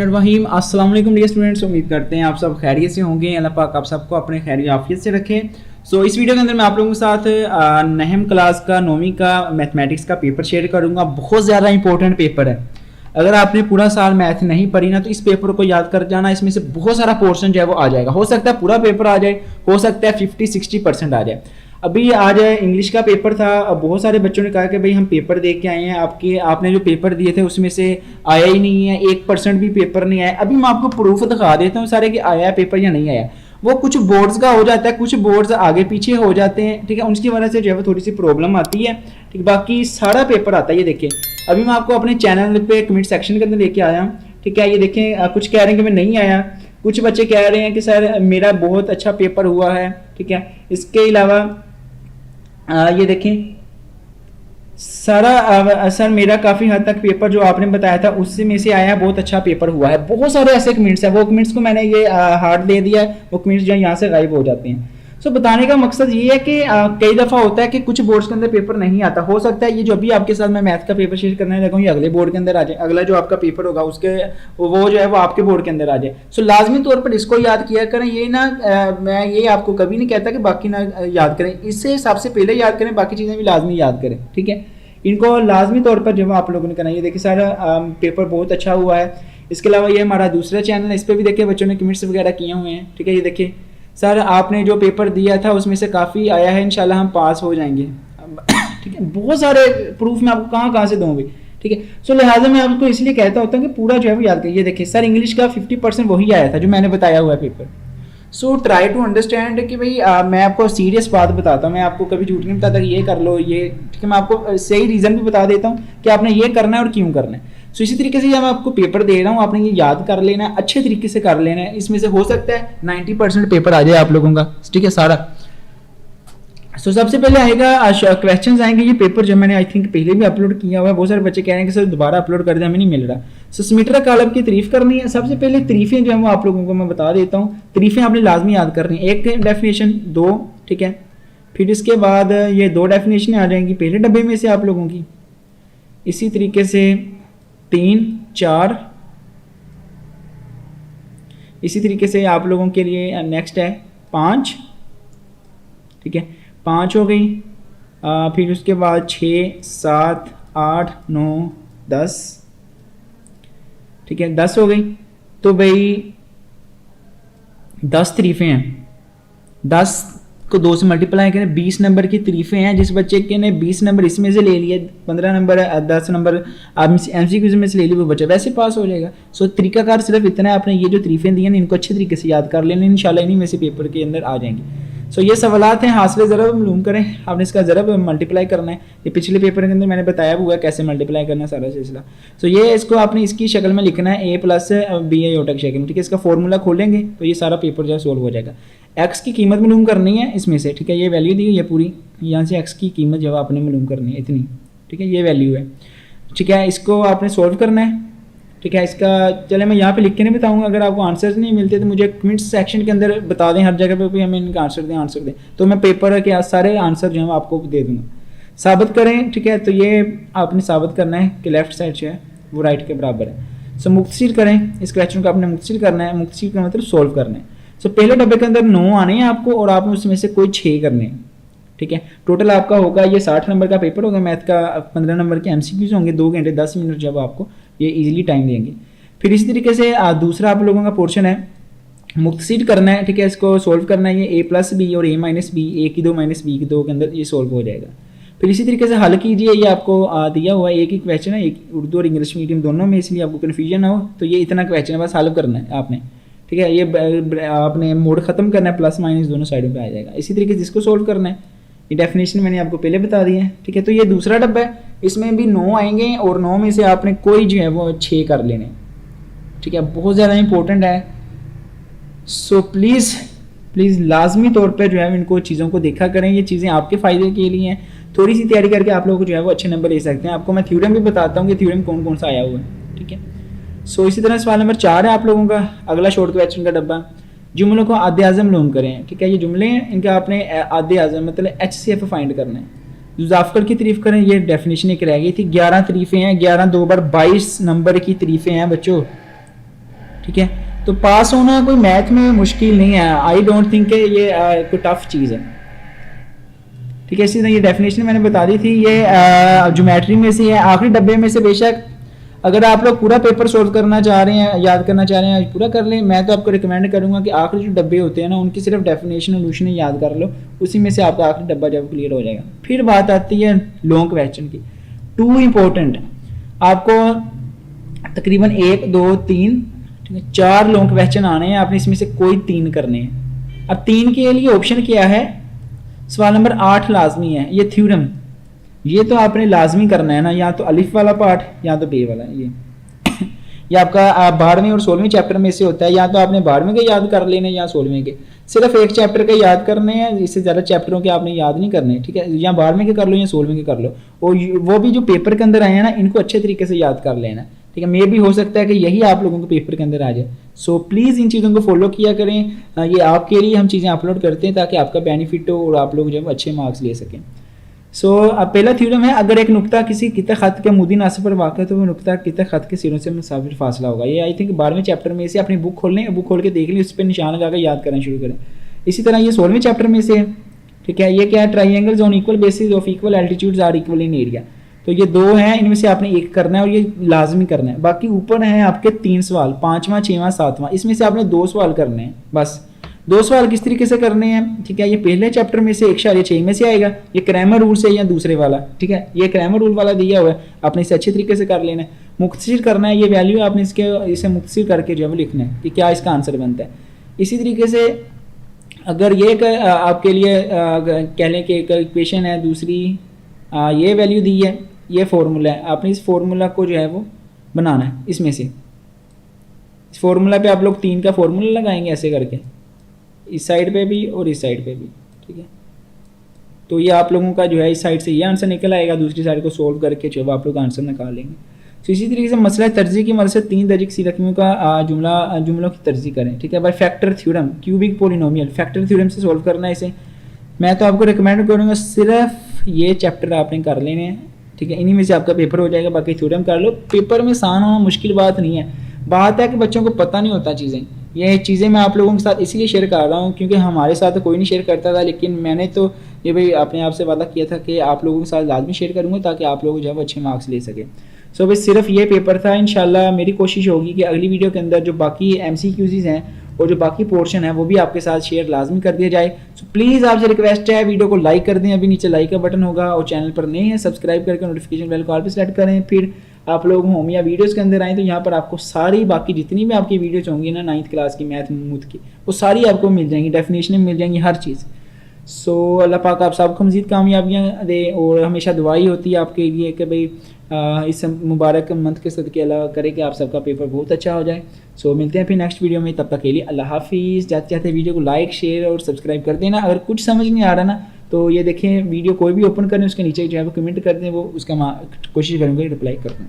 रहीम अस्सलाम वालेकुम dear students, उम्मीद करते हैं आप सब खैरियत से होंगे। अल्लाह पाक आप सबको अपने खैर आफियत से रखे। इस वीडियो के अंदर मैं आप लोगों के साथ नहम क्लास का 9वीं का मैथमेटिक्स का पेपर शेयर करूंगा। बहुत ज़्यादा इंपॉर्टेंट पेपर है। अगर आपने पूरा साल मैथ नहीं पढ़ी ना तो इस पेपर को याद कर जाना। इसमें से बहुत सारा पोर्शन जो है वो आ जाएगा। हो सकता है पूरा पेपर आ जाए, हो सकता है 50-60% आ जाए। अभी आज इंग्लिश का पेपर था। बहुत सारे बच्चों ने कहा कि भाई हम पेपर दे के आए हैं, आपने जो पेपर दिए थे उसमें से आया ही नहीं है, 1% भी पेपर नहीं आया। अभी मैं आपको प्रूफ दिखा देता हूँ सारे कि आया है पेपर या नहीं आया। वो कुछ बोर्ड्स का हो जाता है, कुछ बोर्ड्स आगे पीछे हो जाते हैं, ठीक है, उसकी वजह से जो है वो थोड़ी सी प्रॉब्लम आती है, ठीक। बाकी सारा पेपर आता है। ये देखिए, अभी मैं आपको अपने चैनल पे कमेंट सेक्शन के अंदर लेके आया हूँ, ठीक है। ये देखें, कुछ कह रहे हैं कि मैं नहीं आया, कुछ बच्चे कह रहे हैं कि सर मेरा बहुत अच्छा पेपर हुआ है, ठीक है। इसके अलावा ये देखें, सारा सर मेरा काफ़ी हद तक पेपर जो आपने बताया था उससे में से आया, बहुत अच्छा पेपर हुआ है। बहुत सारे ऐसे कमेंट्स हैं, वो कमेंट्स को मैंने ये हार्ट दे दिया है, वो कमेंट्स जो यहाँ से गायब हो जाते हैं। बताने का मकसद ये है कि कई दफ़ा होता है कि कुछ बोर्ड्स के अंदर पेपर नहीं आता। हो सकता है ये जो भी आपके साथ मैं मैथ का पेपर शेयर करने लगा हूँ ये अगले बोर्ड के अंदर आ जाए, अगला जो आपका पेपर होगा उसके वो जो है वो आपके बोर्ड के अंदर आ जाए। लाजमी तौर पर इसको याद किया करें। ये ना मैं ये आपको कभी नहीं कहता कि बाकी ना याद करें, इससे सबसे पहले याद करें, बाकी चीज़ें भी लाजमी याद करें, ठीक है। इनको लाजमी तौर पर जो आप लोगों ने करना। ये देखिए सारा पेपर बहुत अच्छा हुआ है। इसके अलावा ये हमारा दूसरा चैनल है, इस पर भी देखिए बच्चों ने कमेंट्स वगैरह किए हुए हैं, ठीक है। ये देखिए सर आपने जो पेपर दिया था उसमें से काफ़ी आया है, इंशाल्लाह हम पास हो जाएंगे, ठीक है। बहुत सारे प्रूफ मैं आपको कहाँ से दूँगी, ठीक है। लिहाजा मैं आपको इसलिए कहता होता हूँ कि पूरा जो है वो याद करिए। देखिए सर इंग्लिश का 50% वही आया था जो मैंने बताया हुआ है पेपर। ट्राई टू अंडरस्टैंड कि भाई मैं आपको सीरियस बात बताता हूँ, मैं आपको कभी झूठ नहीं बताता कि ये कर लो ये, ठीक है। मैं आपको सही रीज़न भी बता देता हूँ कि आपने ये करना है और क्यों करना है। इसी तरीके से जब मैं आपको पेपर दे रहा हूँ आपने ये याद कर लेना है, अच्छे तरीके से कर लेना है। इसमें से हो सकता है 90% पेपर आ जाए आप लोगों का, ठीक है, सारा। सबसे पहले आएगा क्वेश्चंस आएंगे। ये पेपर जो मैंने आई थिंक पहले भी अपलोड किया हुआ है। बहुत सारे बच्चे कह रहे हैं कि सर दोबारा अपलोड कर दे, हमें नहीं मिल रहा। समीटर कालब की तारीफ करनी है। सबसे पहले तारीफें जो है वो आप लोगों को मैं बता देता हूँ। तारीफें आपने लाजमी याद करनी है। एक डेफिनेशन, दो, ठीक है। फिर इसके बाद ये दो डेफिनेशन आ जाएंगी पहले डब्बे में से आप लोगों की। इसी तरीके से 3, 4, इसी तरीके से आप लोगों के लिए नेक्स्ट है 5, ठीक है, 5 हो गई। फिर उसके बाद 6, 7, 8, 9, 10, ठीक है, 10 हो गई। तो भाई 10 तारीफें हैं, 10 को 2 से मल्टीप्लाई करें, 20 नंबर की तारीफें हैं। जिस बच्चे के ने 20 नंबर इसमें से ले लिए, 15 नंबर 10 नंबर आप MCQ में से ले लिए, वो बच्चा वैसे पास हो जाएगा। तरीकाकार सिर्फ इतना है, आपने ये जो तारीफें दी हैं इनको अच्छे तरीके से याद कर लेना, इंशाल्लाह इन्हीं में से पेपर के अंदर आ जाएंगे। ये सवालात हैं, हासिल ज़रब मालूम करें, आपने इसका ज़रब मल्टीप्लाई करना है। ये पिछले पेपर के अंदर मैंने बताया हुआ है कैसे मल्टीप्लाई करना है सारा सिलसिला। ये इसको आपने इसकी शक्ल में लिखना है, A + B की शक्ल में, ठीक है। इसका फॉर्मूला खोलेंगे तो ये सारा पेपर जो है सोल्व हो जाएगा। एक्स की कीमत मालूम करनी है इसमें से, ठीक है। ये वैल्यू दी हुई है पूरी, यहाँ से एक्स की कीमत जब आपने मालूम करनी है इतनी, ठीक है, ये वैल्यू है, ठीक है। इसको आपने सोल्व करना है, ठीक है। इसका चले मैं यहाँ पे लिख के नहीं बताऊंगा। अगर आपको आंसर्स नहीं मिलते तो मुझे कमेंट सेक्शन के अंदर बता दें, हर जगह पे भी हमें इनका आंसर दें, तो मैं पेपर के सारे आंसर जो है आपको दे दूंगा। साबित करें, ठीक है। तो ये आपने साबित करना है कि लेफ्ट साइड जो है वो राइट के बराबर है। मुक्तसीर करें, इस क्वेश्चन को आपने मुक्तसीर करना है। मुक्तसीर का मतलब सोल्व करना है। पहले डब्बे के अंदर 9 आने हैं आपको और आपने उसमें से कोई 6 करने हैं, ठीक है। टोटल आपका होगा ये 60 नंबर का पेपर होगा। मैथ का 15 नंबर के MCQs होंगे, 2 घंटे 10 मिनट जब आपको ये इजीली टाइम देंगे। फिर इसी तरीके से दूसरा आप लोगों का पोर्शन है, मुक्तसीर करना है, ठीक है। इसको सोल्व करना है। ये A + B और A - B, A की 2 - B की 2 के अंदर ये सोल्व हो जाएगा। फिर इसी तरीके से हल कीजिए। ये आपको दिया हुआ है, एक ही क्वेश्चन है, एक उर्दू और इंग्लिश मीडियम दोनों में, इसलिए आपको कन्फ्यूजन ना हो। तो ये इतना क्वेश्चन है, बस हल करना है आपने, ठीक है। ये आपने मोड ख़त्म करना है, + दोनों साइडों पे आ जाएगा। इसी तरीके से इसको सोल्व करना है। ये डेफिनेशन मैंने आपको पहले बता दी है, ठीक है। तो ये दूसरा डब्बा है, इसमें भी 9 आएंगे और 9 में से आपने कोई जो है वो 6 कर लेने, ठीक है। बहुत ज़्यादा इंपॉर्टेंट है। प्लीज़ लाजमी तौर पर जो है इनको चीज़ों को देखा करें। ये चीज़ें आपके फ़ायदे के लिए हैं। थोड़ी सी तैयारी करके आप लोग जो है वो अच्छे नंबर ले सकते हैं। आपको मैं थ्योरम भी बताता हूँ कि थ्योरम कौन कौन सा आया हुआ है, ठीक है। इसी तरह सवाल नंबर 4 है आप लोगों का, अगला शॉर्ट क्वेश्चन का डब्बा। जुमलों को आधे आज़म मालूम करें, ठीक है। ये जुमले हैं, इनका आपने आधे आज़म मतलब HCF फाइंड करना है। जुज़ाफ़कर की तारीफ़ करें, ये डेफिनेशन एक रह गई थी। 11 तारीफ़ें हैं, 11 2 बार 22 नंबर की तारीफ़ें हैं बच्चों, ठीक है। तो पास होना कोई मैथ में मुश्किल नहीं है, आई डोंट थिंक ये कोई टफ चीज़ है, ठीक है। इसी तरह ये डेफिनेशन मैंने बता दी थी, ये ज्योमेट्री में से है, आखिरी डब्बे में से। बेशक अगर आप लोग पूरा पेपर सोल्व करना चाह रहे हैं, याद करना चाह रहे हैं, पूरा कर लें। मैं तो आपको रिकमेंड करूंगा कि आखिरी जो डब्बे होते हैं ना, उनकी सिर्फ डेफिनेशन और सोल्यूशन याद कर लो, उसी में से आपका आखिरी डब्बा जब क्लियर हो जाएगा। फिर बात आती है लॉन्ग क्वेश्चन की, टू इंपॉर्टेंट। आपको तकरीबन 1 2 3 ठीक है 4 लॉन्ग क्वेश्चन आने हैं, आपने इसमें से कोई 3 करने हैं। अब 3 के लिए ऑप्शन क्या है, सवाल नंबर 8 लाजमी है, ये थ्योरम, ये तो आपने लाजमी करना है ना, या तो अलिफ वाला पार्ट या तो बे वाला। ये आपका 12वें और 16वें चैप्टर में से होता है, या तो आपने 12वें के याद कर लेने या 16वें के, सिर्फ एक चैप्टर के याद करने हैं, इससे ज़्यादा चैप्टरों के आपने याद नहीं करने, ठीक है। या 12वें के कर लो या 16वें के कर लो, और वो भी जो पेपर के अंदर आए हैं ना, इनको अच्छे तरीके से याद कर लेना, ठीक है। मे भी हो सकता है कि यही आप लोगों को पेपर के अंदर आ जाए। सो प्लीज़ इन चीज़ों को फॉलो किया करें, ये आपके लिए हम चीज़ें अपलोड करते हैं ताकि आपका बेनिफिट हो और आप लोग जब अच्छे मार्क्स ले सकें। सो अब पहला थ्योरम है, अगर एक नुक्ता किसी किता खत के मुदी नासिब पर वाक़ है तो वो नुक्ता किता खत के सिरों से मुसाफिर फासला होगा। ये आई थिंक 12वें चैप्टर में से, अपनी बुक खोल लें, बुक खोल के देख लें, उस पर निशान लगा के याद करना शुरू करें। इसी तरह ये 16वें चैप्टर में से, ठीक है। ये क्या है, triangles on equal basis of equal altitudes are equal in area. तो ये 2 हैं, इनमें से आपने एक करना है और ये लाजमी करना है। बाकी ऊपर हैं आपके 3 सवाल, 5वां 6वां 7वां, इसमें से आपने 2 सवाल करने हैं बस। 2 सवाल किस तरीके से करने हैं, ठीक है। ये पहले चैप्टर में से 1.6 में से आएगा, ये क्रैमर रूल से या दूसरे वाला, ठीक है। ये क्रैमर रूल वाला दिया हुआ है, आपने इसे अच्छे तरीके से कर लेना है। मुख्तसर करना है, ये वैल्यू आपने इसे मुख्तसर करके जो है लिखना है कि क्या इसका आंसर बनता है। इसी तरीके से अगर ये आपके लिए कह लें कि एक इक्वेशन है, दूसरी ये वैल्यू दी है, ये फार्मूला है, आपने इस फार्मूला को जो है वो बनाना है। इसमें से इस फार्मूला पे आप लोग 3 का फार्मूला लगाएंगे ऐसे करके, इस साइड पे भी और इस साइड पे भी, ठीक है। तो ये आप लोगों का जो है इस साइड से ये आंसर निकल आएगा, दूसरी साइड को सोल्व करके जो आप लोग आंसर निकाल लेंगे। तो इसी तरीके से मसला तर्जी की मदद से 3 दर्जे किसी रकम का जुमलों की तर्जी करें, ठीक है। By factor theorem, cubic polynomial, factor theorem से सोल्व करना है इसे। मैं तो आपको रिकमेंड करूँगा सिर्फ ये चैप्टर आपने कर लेने हैं, ठीक है। इन्हीं में से आपका पेपर हो जाएगा, बाकी थ्योरम कर लो। पेपर में आसान होना मुश्किल बात नहीं है, बात है कि बच्चों को पता नहीं होता चीज़ें। ये चीज़ें मैं आप लोगों के साथ इसलिए शेयर कर रहा हूँ क्योंकि हमारे साथ तो कोई नहीं शेयर करता था, लेकिन मैंने तो ये भाई अपने आप से वादा किया था कि आप लोगों के साथ लाजमी शेयर करूँगा ताकि आप लोग जो है अच्छे मार्क्स ले सकें। सो भाई सिर्फ ये पेपर था। इंशाल्लाह मेरी कोशिश होगी कि अगली वीडियो के अंदर जो बाकी MCQs हैं और जो बाकी पोर्शन है वो भी आपके साथ शेयर लाजमी कर दिया जाए। सो प्लीज़ आपसे रिक्वेस्ट है, वीडियो को लाइक कर दें, अभी नीचे लाइक का बटन होगा, और चैनल पर नए हैं सब्सक्राइब करके नोटिफिकेशन बेल को ऑल पे सेलेक्ट करें। फिर आप लोग होमिया वीडियोस के अंदर आएँ तो यहाँ पर आपको सारी बाकी जितनी भी आपकी वीडियोस होंगी ना 9th क्लास की मैथ मूथ की, वो सारी आपको मिल जाएंगी, डेफिनेशन मिल जाएंगी, हर चीज़। सो अल्लाह पाक आप सबको मज़ीद कामयाबियाँ दे, और हमेशा दुआ ही होती है आपके लिए कि भाई इस मुबारक मंथ के सदके अल्लाह करे कि आप सबका पेपर बहुत अच्छा हो जाए। सो मिलते हैं फिर नेक्स्ट वीडियो में, तब तक के लिए अल्लाह हाफिज़। जाते जाते वीडियो को लाइक शेयर और सब्सक्राइब कर देना। अगर कुछ समझ नहीं आ रहा ना तो ये देखें वीडियो कोई भी ओपन करें, उसके नीचे जो है वो कमेंट कर दें, वो उसका कोशिश करूँगा रिप्लाई कर दूँ।